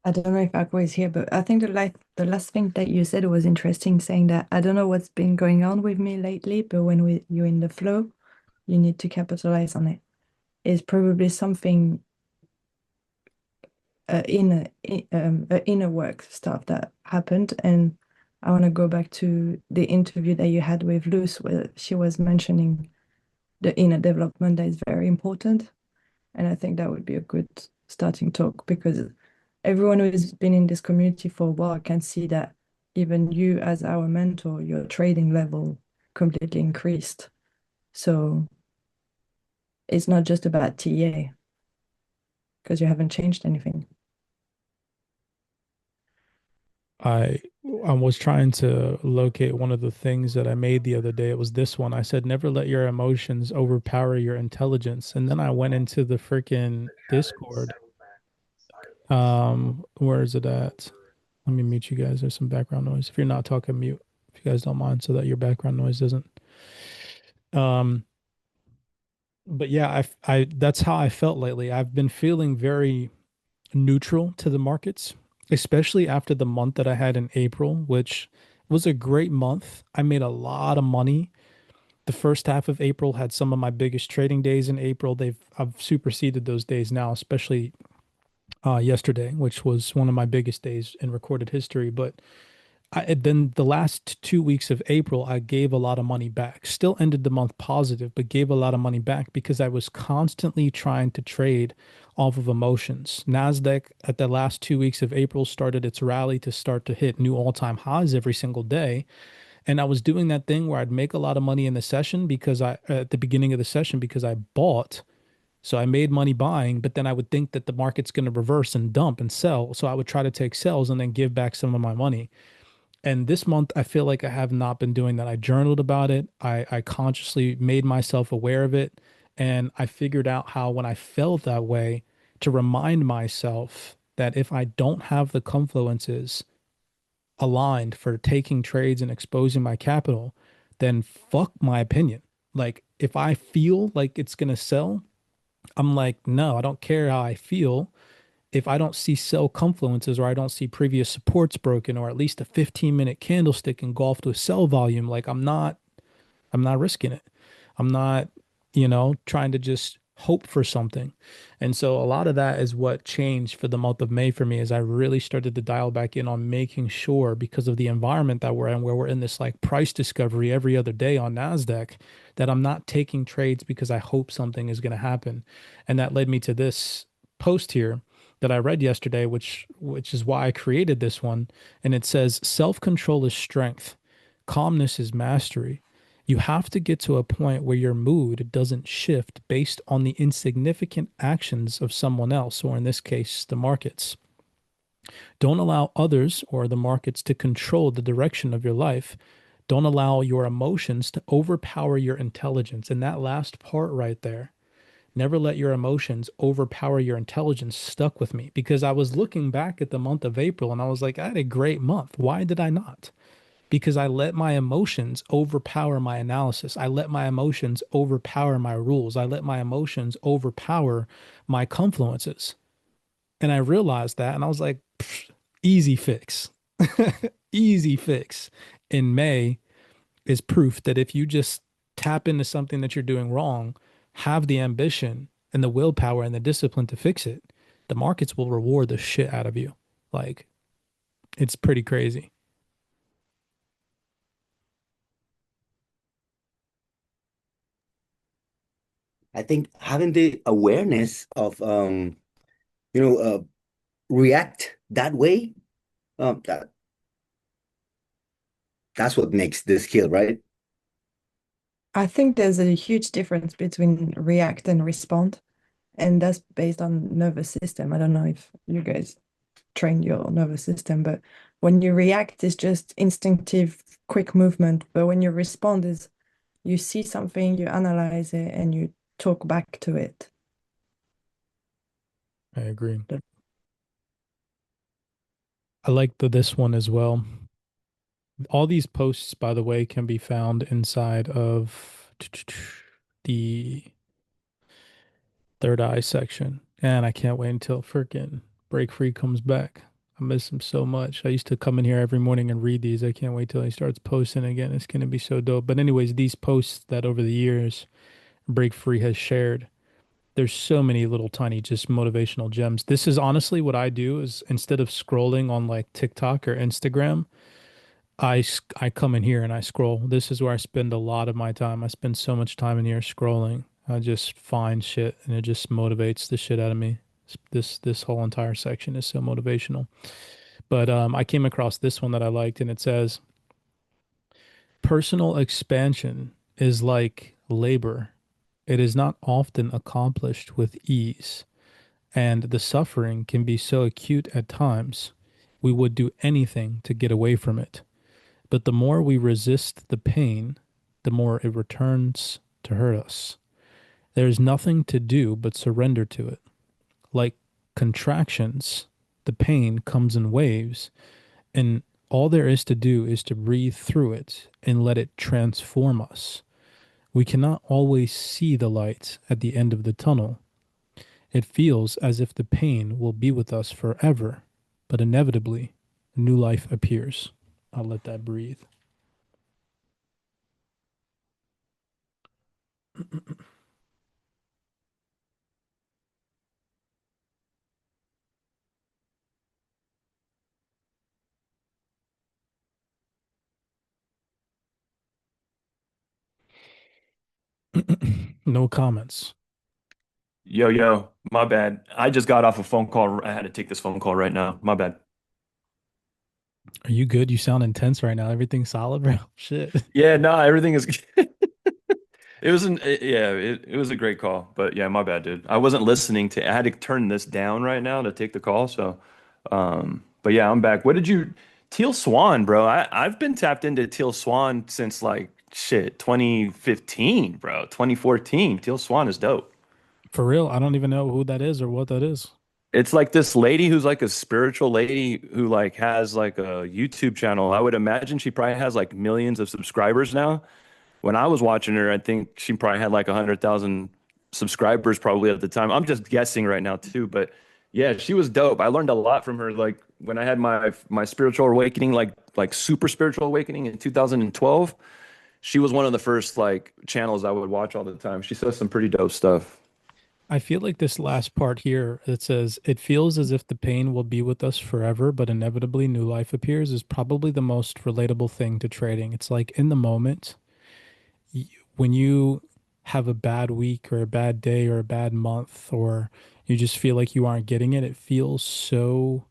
I don't know if Aqua is here, but I think the last thing that you said was interesting, saying that I don't know what's been going on with me lately, but you're in the flow, you need to capitalize on it. It's probably something inner work stuff that happened, and I want to go back to the interview that you had with Luce, where she was mentioning the inner development that is very important. And I think that would be a good starting talk because everyone who's been in this community for a while can see that even you, as our mentor, your trading level completely increased. So it's not just about TA because you haven't changed anything. I I was trying to locate one of the things that I made the other day. It was this one. I said, never let your emotions overpower your intelligence. And then I went into the freaking Discord. Where is it at? Let me mute you guys. There's some background noise. If you're not talking, mute if you guys don't mind so that your background noise doesn't. Um, but yeah, I that's how I felt lately. I've been feeling very neutral to the markets, especially after the month that I had in April, which was a great month. I made a lot of money. The first half of April had some of my biggest trading days in April. I've superseded those days now, especially yesterday, which was one of my biggest days in recorded history. But then the last 2 weeks of April, I gave a lot of money back. Still ended the month positive, but gave a lot of money back because I was constantly trying to trade off of emotions. Nasdaq at the last 2 weeks of April started its rally to start to hit new all-time highs every single day. And I was doing that thing where I'd make a lot of money in the session because at the beginning of the session, because I bought. So I made money buying, but then I would think that the market's going to reverse and dump and sell. So I would try to take sells and then give back some of my money. And this month, I feel like I have not been doing that. I journaled about it. I consciously made myself aware of it. And I figured out how, when I felt that way, to remind myself that if I don't have the confluences aligned for taking trades and exposing my capital, then fuck my opinion. Like, if I feel like it's going to sell, I'm like, no, I don't care how I feel. If I don't see sell confluences or I don't see previous supports broken or at least a 15-minute candlestick engulfed with sell volume, like I'm not risking it. I'm not, trying to just hope for something. And so a lot of that is what changed for the month of May for me is I really started to dial back in on making sure because of the environment that we're in, where we're in this like price discovery every other day on NASDAQ, that I'm not taking trades because I hope something is going to happen. And that led me to this post here that I read yesterday, which is why I created this one. And it says, self-control is strength, calmness is mastery. You have to get to a point where your mood doesn't shift based on the insignificant actions of someone else, or in this case, the markets. Don't allow others or the markets to control the direction of your life. Don't allow your emotions to overpower your intelligence. And that last part right there, never let your emotions overpower your intelligence, stuck with me because I was looking back at the month of April and I was like, I had a great month. Why did I not? Because I let my emotions overpower my analysis. I let my emotions overpower my rules. I let my emotions overpower my confluences. And I realized that and I was like, easy fix. Easy fix. In May is proof that if you just tap into something that you're doing wrong, have the ambition and the willpower and the discipline to fix it, the markets will reward the shit out of you. Like, it's pretty crazy. I think having the awareness of you know, react that way, um, that that's what makes the skill, right? I think there's a huge difference between react and respond, and that's based on nervous system. I don't know if you guys train your nervous system, but when you react, it's just instinctive, quick movement. But when you respond, is you see something, you analyze it, and you talk back to it. I agree. I like this one as well. All these posts, by the way, can be found inside of the third eye section. And I can't wait until freaking Break Free comes back. I miss him so much. I used to come in here every morning and read these. I can't wait till he starts posting again. It's gonna be so dope. But anyways, these posts that over the years Break Free has shared, there's so many little tiny just motivational gems. This is honestly what I do is instead of scrolling on like TikTok or Instagram, I come in here and I scroll. This is where I spend a lot of my time. I spend so much time in here scrolling. I just find shit and it just motivates the shit out of me. This whole entire section is so motivational. But I came across this one that I liked, and it says, "Personal expansion is like labor. It is not often accomplished with ease, and the suffering can be so acute at times. We would do anything to get away from it. But the more we resist the pain, the more it returns to hurt us. There is nothing to do but surrender to it. Like contractions, the pain comes in waves, and all there is to do is to breathe through it and let it transform us. We cannot always see the light at the end of the tunnel. It feels as if the pain will be with us forever, but inevitably, new life appears." I'll let that breathe. No comments. Yo, yo, my bad. I just got off a phone call. I had to take this phone call right now. My bad. Are you good? You sound intense right now. Everything solid, bro? Shit. Yeah, no, everything is. It was a great call, but yeah, my bad, dude. I wasn't listening to. I had to turn this down right now to take the call. So, but yeah, I'm back. What did you, Teal Swan, bro? I've been tapped into Teal Swan since like shit 2015, bro. 2014. Teal Swan is dope. For real, I don't even know who that is or what that is. It's like this lady who's like a spiritual lady who like has like a YouTube channel. I would imagine she probably has like millions of subscribers now. When I was watching her, I think she probably had like 100,000 subscribers probably at the time. I'm just guessing right now too, but yeah, she was dope. I learned a lot from her. Like when I had my spiritual awakening, like super spiritual awakening in 2012, she was one of the first like channels I would watch all the time. She says some pretty dope stuff. I feel like this last part here that says, "It feels as if the pain will be with us forever, but inevitably new life appears," is probably the most relatable thing to trading. It's like in the moment, y- when you have a bad week or a bad day or a bad month, or you just feel like you aren't getting it, it feels so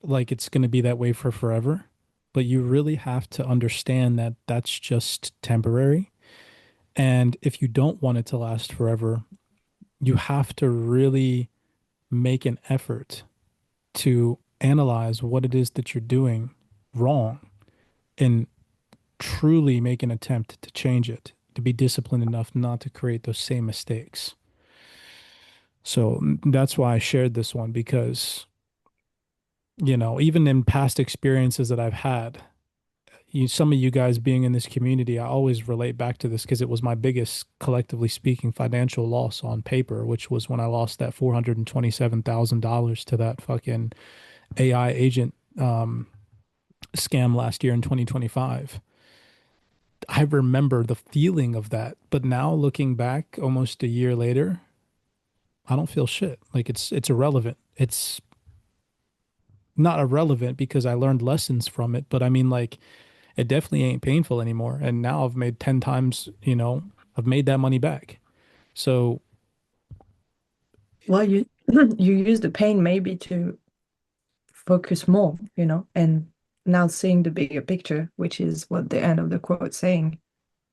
like it's going to be that way for forever. But you really have to understand that that's just temporary. And if you don't want it to last forever, you have to really make an effort to analyze what it is that you're doing wrong and truly make an attempt to change it, to be disciplined enough not to create those same mistakes. So that's why I shared this one because, even in past experiences that I've had, some of you guys being in this community, I always relate back to this because it was my biggest, collectively speaking, financial loss on paper, which was when I lost that $427,000 to that fucking AI agent scam last year in 2025. I remember the feeling of that, but now looking back almost a year later, I don't feel shit. Like it's irrelevant. It's not irrelevant because I learned lessons from it, but I mean like it definitely ain't painful anymore. And now I've made 10 times, I've made that money back. So Well, you you use the pain maybe to focus more, and now seeing the bigger picture, which is what the end of the quote saying,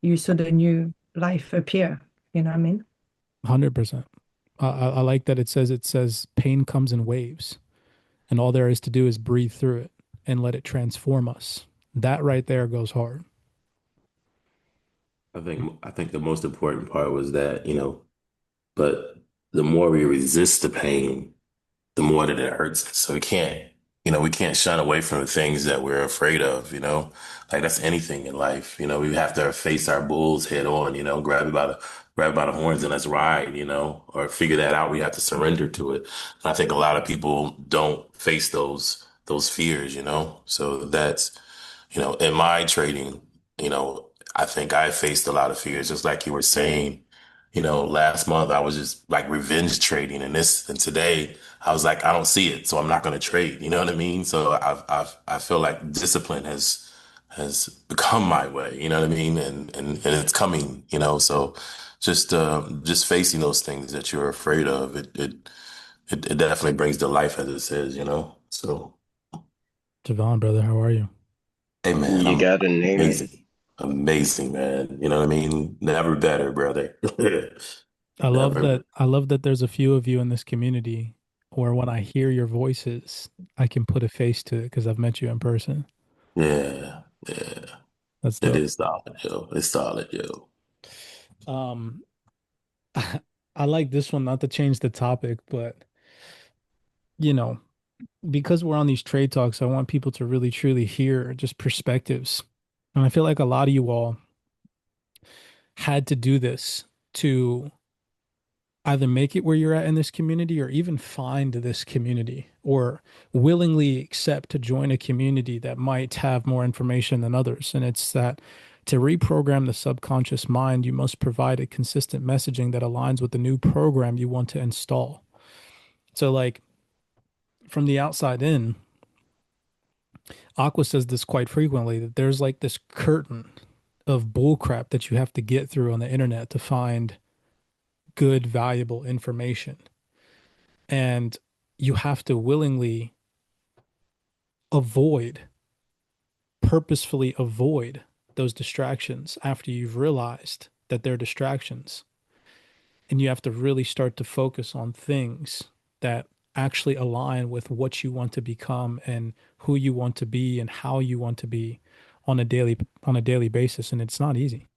you saw the new life appear. You know what I mean? 100%. I like that it says pain comes in waves, and all there is to do is breathe through it and let it transform us. That right there goes hard. I think the most important part was that, but the more we resist the pain, the more that it hurts us. So we can't shun away from the things that we're afraid of, Like that's anything in life. We have to face our bulls head on, grab it by the grab by the horns and let's ride, or figure that out. We have to surrender to it. And I think a lot of people don't face those fears, So that's, in my trading, I think I faced a lot of fears, just like you were saying. Last month I was just like revenge trading, and today I was like, I don't see it, so I'm not going to trade. You know what I mean? So I feel like discipline has become my way. You know what I mean? And it's coming. So just facing those things that you're afraid of, it definitely brings to life, as it says. So Javon, brother, how are you? hey man, You I'm gotta name it. amazing, amazing man. You know what I mean? Never better, brother. Never. I love that there's a few of you in this community where when I hear your voices, I can put a face to it because I've met you in person. Yeah, yeah. That's It dope. is solid, yo. It's solid, yo. Um, I like this one, not to change the topic, but you know, because we're on these trade talks, I want people to really truly hear just perspectives. And I feel like a lot of you all had to do this to either make it where you're at in this community or even find this community or willingly accept to join a community that might have more information than others. And it's that to reprogram the subconscious mind, you must provide a consistent messaging that aligns with the new program you want to install. So, like from the outside in, Aqua says this quite frequently that there's like this curtain of bullcrap that you have to get through on the internet to find good, valuable information. And you have to willingly avoid, purposefully avoid those distractions after you've realized that they're distractions. And you have to really start to focus on things that actually align with what you want to become and who you want to be and how you want to be on a daily basis. And it's not easy.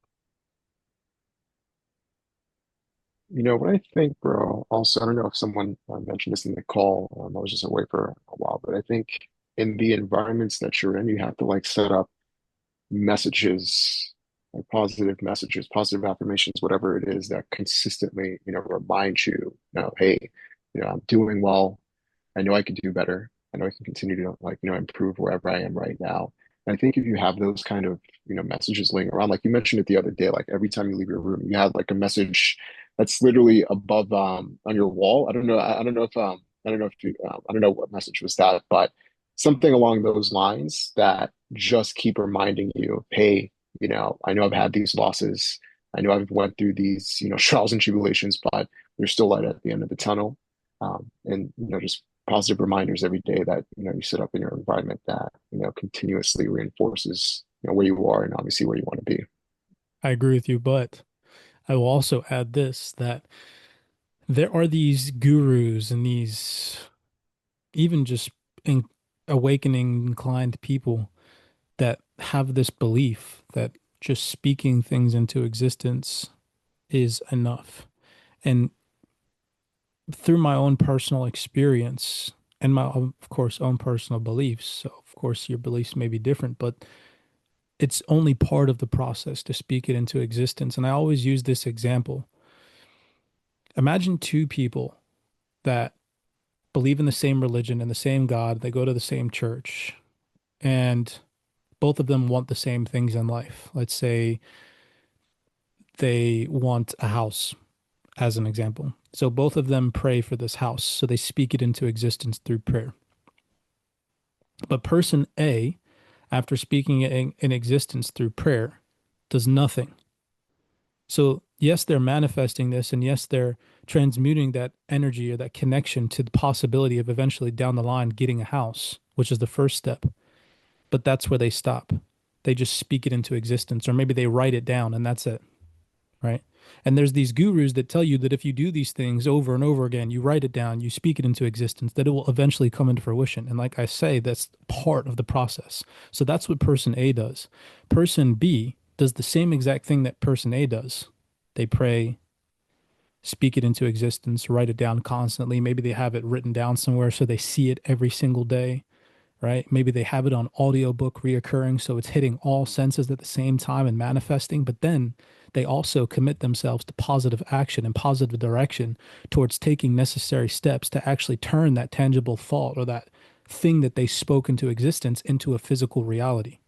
What I think, bro, also, I don't know if someone mentioned this in the call. I was just away for a while, but I think in the environments that you're in, you have to like set up messages, like positive messages, positive affirmations, whatever it is that consistently, remind you, hey, I'm doing well. I know I can do better. I know I can continue to like, improve wherever I am right now. And I think if you have those kind of, messages laying around, like you mentioned it the other day, like every time you leave your room, you have like a message that's literally above on your wall. I don't know what message was that, but something along those lines that just keep reminding you, hey, I know I've had these losses. I know I've went through these, trials and tribulations, but there's still light at the end of the tunnel. And just positive reminders every day that you set up in your environment that continuously reinforces where you are and obviously where you want to be. I agree with you, but I will also add this that there are these gurus and these even just in awakening inclined people that have this belief that just speaking things into existence is enough. And through my own personal experience and my, of course, own personal beliefs, so of course your beliefs may be different, but it's only part of the process to speak it into existence. And I always use this example. Imagine two people that believe in the same religion and the same God, they go to the same church, and both of them want the same things in life. Let's say they want a house, as an example. So both of them pray for this house. So they speak it into existence through prayer. But person A, after speaking it in existence through prayer, does nothing. So, yes, they're manifesting this, and yes, they're transmuting that energy or that connection to the possibility of eventually down the line getting a house, which is the first step. But that's where they stop. They just speak it into existence, or maybe they write it down and that's it. Right. And there's these gurus that tell you that if you do these things over and over again, you write it down, you speak it into existence, that it will eventually come into fruition. And like I say, that's part of the process. So that's what person A does. Person B does the same exact thing that person A does. They pray, speak it into existence, write it down constantly. Maybe they have it written down somewhere so they see it every single day, right? Maybe they have it on audiobook reoccurring, so it's hitting all senses at the same time and manifesting, but then they also commit themselves to positive action and positive direction towards taking necessary steps to actually turn that tangible thought or that thing that they spoke into existence into a physical reality.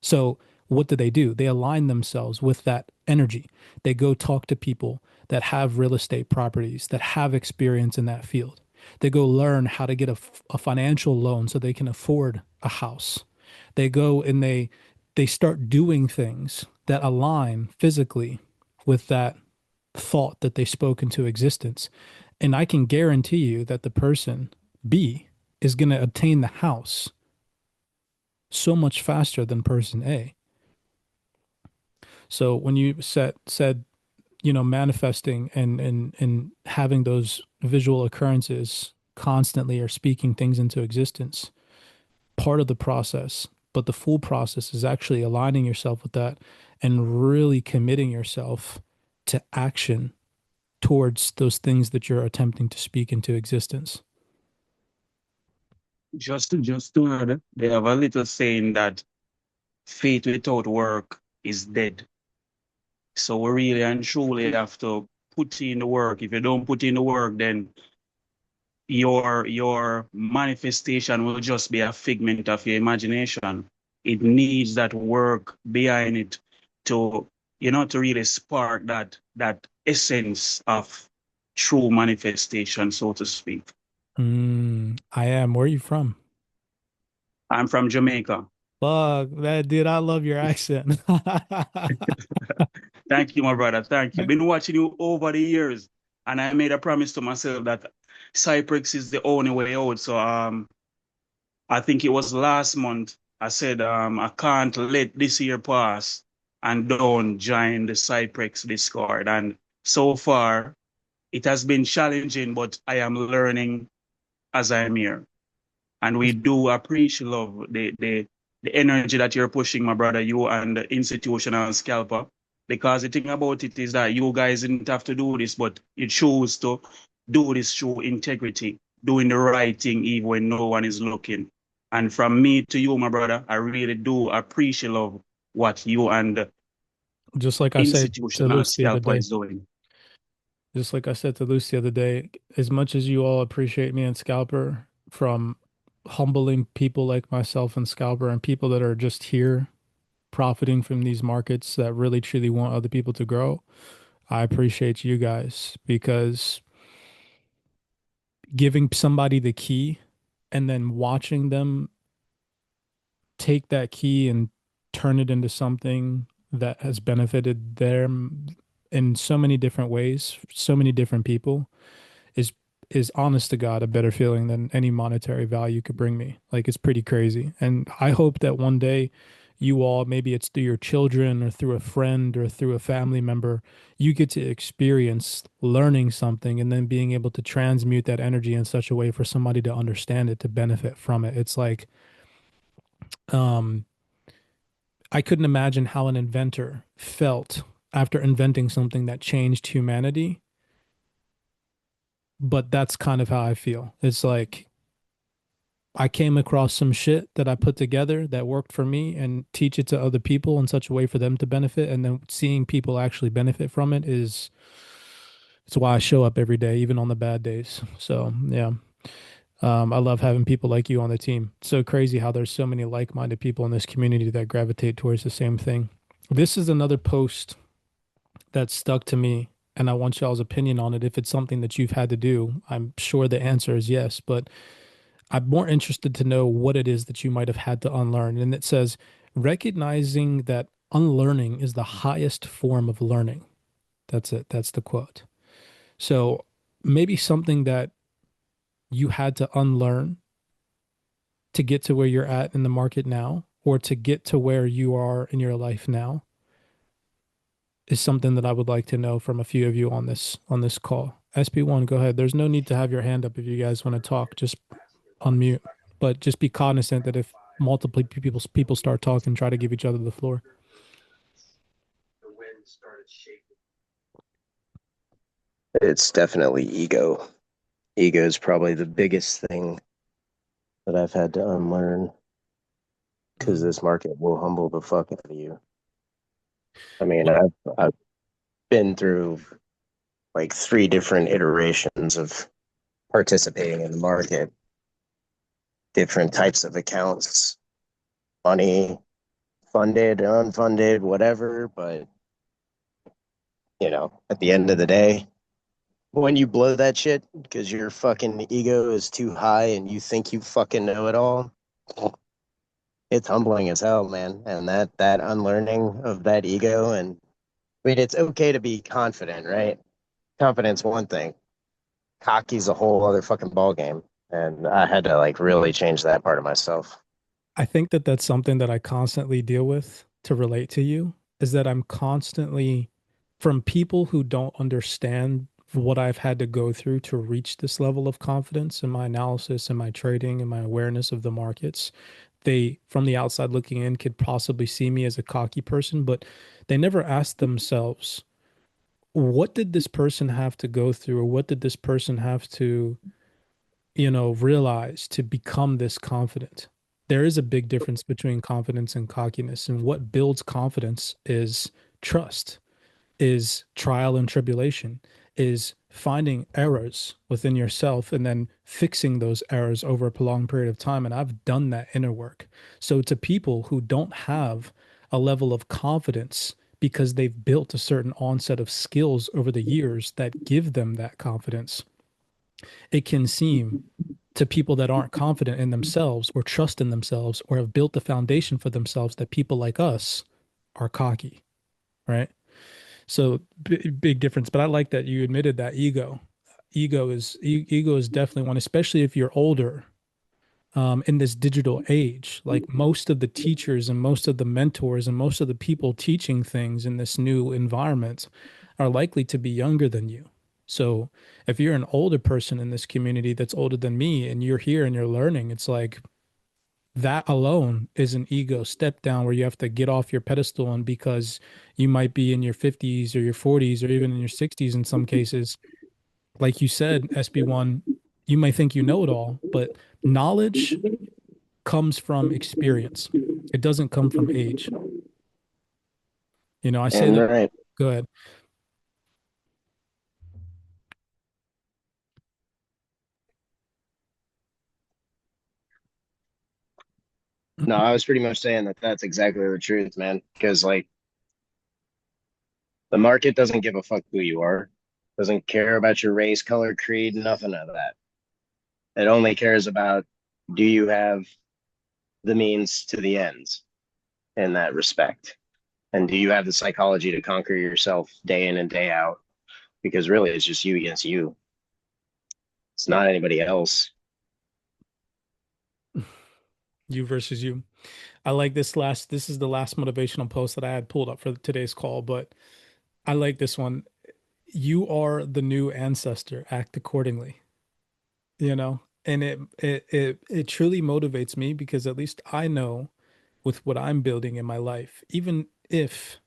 So what do? They align themselves with that energy. They go talk to people that have real estate properties, that have experience in that field. They go learn how to get a financial loan so they can afford a house. They go and they start doing things that align physically with that thought that they spoke into existence. And I can guarantee you that the person B is going to obtain the house so much faster than person A. So when you said, manifesting and having those visual occurrences constantly or speaking things into existence, part of the process, but the full process is actually aligning yourself with that and really committing yourself to action towards those things that you're attempting to speak into existence. Just to add, they have a little saying that faith without work is dead. So we really and truly have to put in the work. If you don't put in the work, then your manifestation will just be a figment of your imagination. It needs that work behind it to, to really spark that essence of true manifestation, so to speak. I am. Where are you from? I'm from Jamaica. Fuck, man, dude, I love your accent. Thank you, my brother. Thank you. Been watching you over the years, and I made a promise to myself that CYPRX is the only way out. So I think it was last month. I said I can't let this year pass and don't join the CYPRX Discord. And so far, it has been challenging, but I am learning as I'm here. And we do appreciate love the energy that you're pushing, my brother, you and the institutional scalper. Because the thing about it is that you guys didn't have to do this, but you chose to do this through integrity, doing the right thing even when no one is looking. And from me to you, my brother, I really do appreciate love what you and the Just like I said to institutional Lucy the other scalper day, is doing. just like I said to Lucy the other day, as much as you all appreciate me and Scalper from humbling people like myself and Scalper and people that are just here profiting from these markets that really truly want other people to grow, I appreciate you guys because giving somebody the key and then watching them take that key and turn it into something that has benefited them in so many different ways, so many different people is honest to God a better feeling than any monetary value could bring me. Like it's pretty crazy. And I hope that one day you all, maybe it's through your children or through a friend or through a family member, you get to experience learning something and then being able to transmute that energy in such a way for somebody to understand it, to benefit from it. It's like, um, I couldn't imagine how an inventor felt after inventing something that changed humanity, but that's kind of how I feel. It's like I came across some shit that I put together that worked for me and teach it to other people in such a way for them to benefit. And then seeing people actually benefit from it is, it's why I show up every day, even on the bad days. So yeah. I love having people like you on the team. It's so crazy how there's so many like-minded people in this community that gravitate towards the same thing. This is another post that stuck to me, and I want y'all's opinion on it. If it's something that you've had to do, I'm sure the answer is yes, but I'm more interested to know what it is that you might have had to unlearn. And it says, recognizing that unlearning is the highest form of learning. That's it. That's the quote. So maybe something that you had to unlearn to get to where you're at in the market now, or to get to where you are in your life now, is something that I would like to know from a few of you on this call. SP1, go ahead. There's no need to have your hand up if you guys want to talk. Just unmute, but just be cognizant that if multiple people start talking, try to give each other the floor. It's definitely ego. Ego is probably the biggest thing that that I've had to unlearn because this market will humble the fuck out of you. I mean, I've been through like 3 different iterations of participating in the market, different types of accounts, money, funded, unfunded, whatever. But, at the end of the day, when you blow that shit because your fucking ego is too high and you think you fucking know it all, it's humbling as hell, man. And that unlearning of that ego, and I mean, it's okay to be confident, right? Confidence one thing. Cocky's a whole other fucking ball game. And I had to like really change that part of myself. I think that that's something that I constantly deal with to relate to you is that I'm constantly from people who don't understand what I've had to go through to reach this level of confidence in my analysis and my trading and my awareness of the markets. They, from the outside looking in, could possibly see me as a cocky person, but they never ask themselves, what did this person have to go through, or what did this person have to realize to become this confident? There is a big difference between confidence and cockiness. And what builds confidence is trust, is trial and tribulation, is finding errors within yourself and then fixing those errors over a prolonged period of time. And I've done that inner work. So to people who don't have a level of confidence because they've built a certain onset of skills over the years that give them that confidence, it can seem to people that aren't confident in themselves or trust in themselves or have built the foundation for themselves that people like us are cocky, right? So big difference. But I like that you admitted that ego is definitely one, especially if you're older, in this digital age. Like most of the teachers and most of the mentors and most of the people teaching things in this new environment are likely to be younger than you. So if you're an older person in this community that's older than me and you're here and you're learning, it's like that alone is an ego step down where you have to get off your pedestal. And because you might be in your 50s or your 40s or even in your 60s in some cases, like you said, SB1, you might think you know it all, but knowledge comes from experience. It doesn't come from age. I say And that. right. Go ahead. No, I was pretty much saying that that's exactly the truth, man. Because like the market doesn't give a fuck who you are, doesn't care about your race, color, creed, nothing of that. It only cares about, do you have the means to the ends in that respect? And do you have the psychology to conquer yourself day in and day out? Because really, it's just you against you. It's not anybody else. You versus you. I like this is the last motivational post that I had pulled up for today's call, but I like this one. You are the new ancestor, act accordingly, and it truly motivates me because at least I know with what I'm building in my life, even if,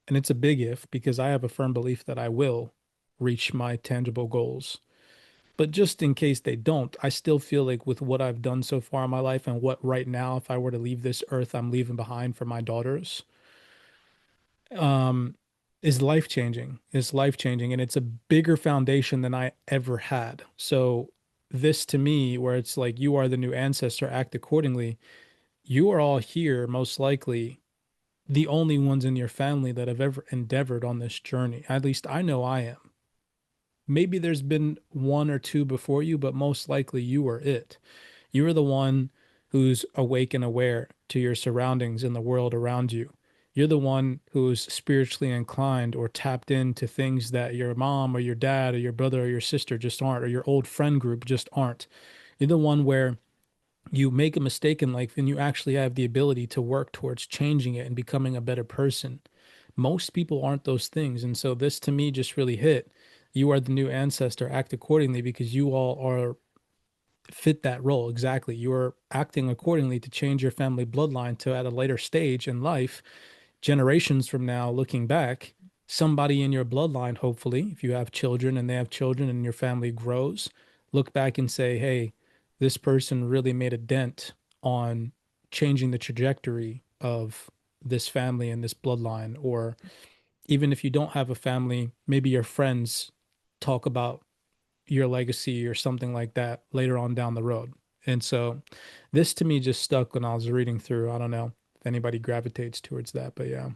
and it's a big if, because I have a firm belief that I will reach my tangible goals. But just in case they don't, I still feel like with what I've done so far in my life and what right now, if I were to leave this earth, I'm leaving behind for my daughters, um, is life changing. And it's a bigger foundation than I ever had. So this to me, where it's like you are the new ancestor, act accordingly. You are all here, most likely the only ones in your family that have ever endeavored on this journey. At least I know I am. Maybe there's been one or two before you, but most likely you were it. You are the one who's awake and aware to your surroundings and the world around you. You're the one who's spiritually inclined or tapped into things that your mom or your dad or your brother or your sister just aren't, or your old friend group just aren't. You're the one where you make a mistake in life and you actually have the ability to work towards changing it and becoming a better person. Most people aren't those things. And so this to me just really hit. You are the new ancestor, act accordingly because you all are fit that role. Exactly. You are acting accordingly to change your family bloodline to at a later stage in life, generations from now, looking back, somebody in your bloodline, hopefully, if you have children and they have children and your family grows, look back and say, hey, this person really made a dent on changing the trajectory of this family and this bloodline. Or even if you don't have a family, maybe your friends talk about your legacy or something like that later on down the road. And so this to me just stuck when I was reading through. I don't know if anybody gravitates towards that, but yeah.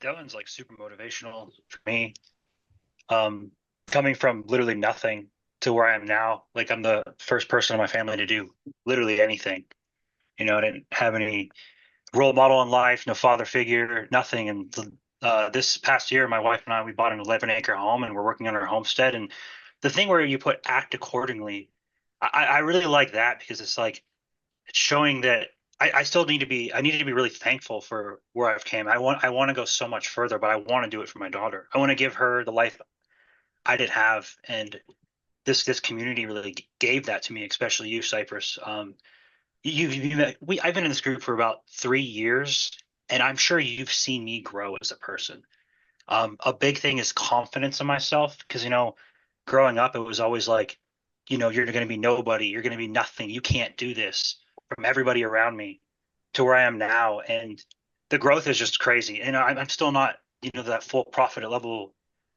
That one's like super motivational for me. Coming from literally nothing to where I am now, like I'm the first person in my family to do literally anything. You know, I didn't have any role model in life, no father figure, nothing. And this past year, my wife and I, we bought an 11-acre home and we're working on our homestead. And the thing where you put act accordingly, I really like that because it's like it's showing that I still need to be, I need to be really thankful for where I've came. I want to go so much further, but I want to do it for my daughter. I want to give her the life I did have. And this community really gave that to me, especially you, Cypress. I've been in this group for about 3 years, and I'm sure you've seen me grow as a person. A big thing is confidence in myself because, growing up, it was always like, you're going to be nobody, you're going to be nothing, you can't do this from everybody around me to where I am now. And the growth is just crazy. And I'm still not, that full profit level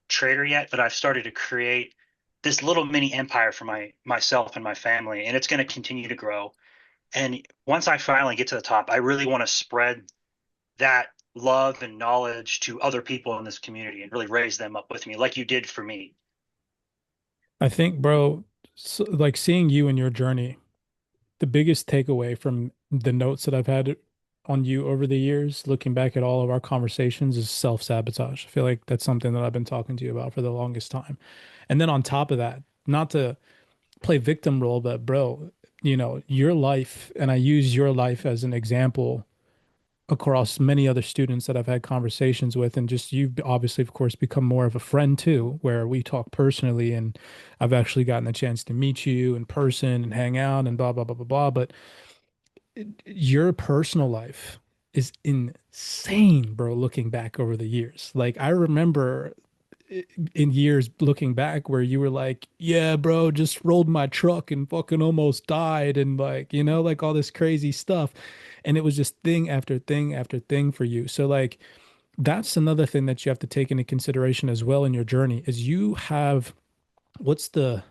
trader yet, but I've started to create this little mini empire for myself and my family, and it's going to continue to grow. And once I finally get to the top, I really want to spread that love and knowledge to other people in this community and really raise them up with me, like you did for me. I think, bro, like seeing you and your journey, the biggest takeaway from the notes that I've had on you over the years, looking back at all of our conversations, is self-sabotage. I feel like that's something that I've been talking to you about for the longest time. And then on top of that, not to play victim role, but bro, your life, and I use your life as an example across many other students that I've had conversations with, and just you've obviously, of course, become more of a friend too, where we talk personally, and I've actually gotten a chance to meet you in person and hang out and blah blah blah blah blah. But your personal life is insane, bro, looking back over the years. Like I remember in years looking back where you were like, yeah, bro, just rolled my truck and fucking almost died, and like, like all this crazy stuff. And it was just thing after thing after thing for you. So like that's another thing that you have to take into consideration as well in your journey is you have what's the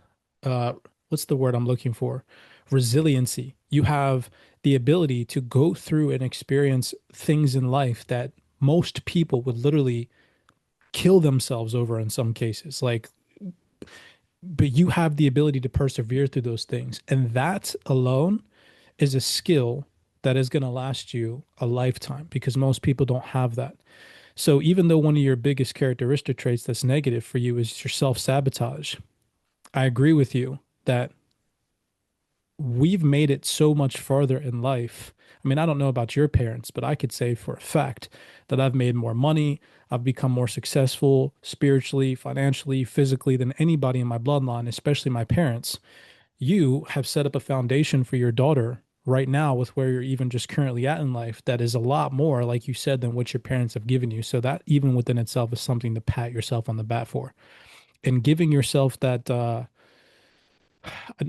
uh what's the word I'm looking for? Resiliency. You have the ability to go through and experience things in life that most people would literally kill themselves over in some cases. Like, but you have the ability to persevere through those things. And that alone is a skill that is going to last you a lifetime because most people don't have that. So even though one of your biggest characteristic traits that's negative for you is your self-sabotage, I agree with you that we've made it so much farther in life. I mean, I don't know about your parents, but I could say for a fact that I've made more money. I've become more successful spiritually, financially, physically than anybody in my bloodline, especially my parents. You have set up a foundation for your daughter right now with where you're even just currently at in life that is a lot more, like you said, than what your parents have given you. So that even within itself is something to pat yourself on the back for. And giving yourself that,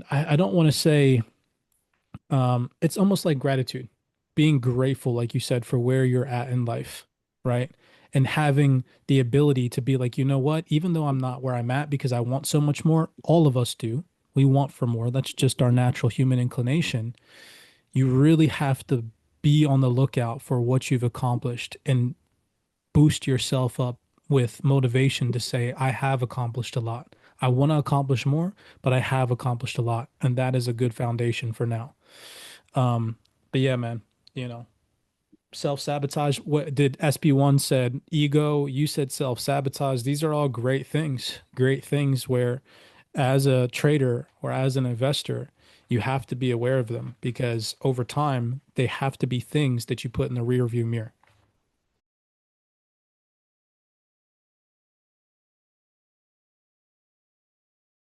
I don't want to say, it's almost like gratitude, being grateful, like you said, for where you're at in life, right? And having the ability to be like, you know what, even though I'm not where I'm at because I want so much more, all of us do. We want for more. That's just our natural human inclination. You really have to be on the lookout for what you've accomplished and boost yourself up with motivation to say, I have accomplished a lot. I want to accomplish more, but I have accomplished a lot. And that is a good foundation for now. But yeah, man, self-sabotage. What did SB1 said? Ego, you said self-sabotage. These are all great things where as a trader or as an investor, you have to be aware of them because over time they have to be things that you put in the rear view mirror.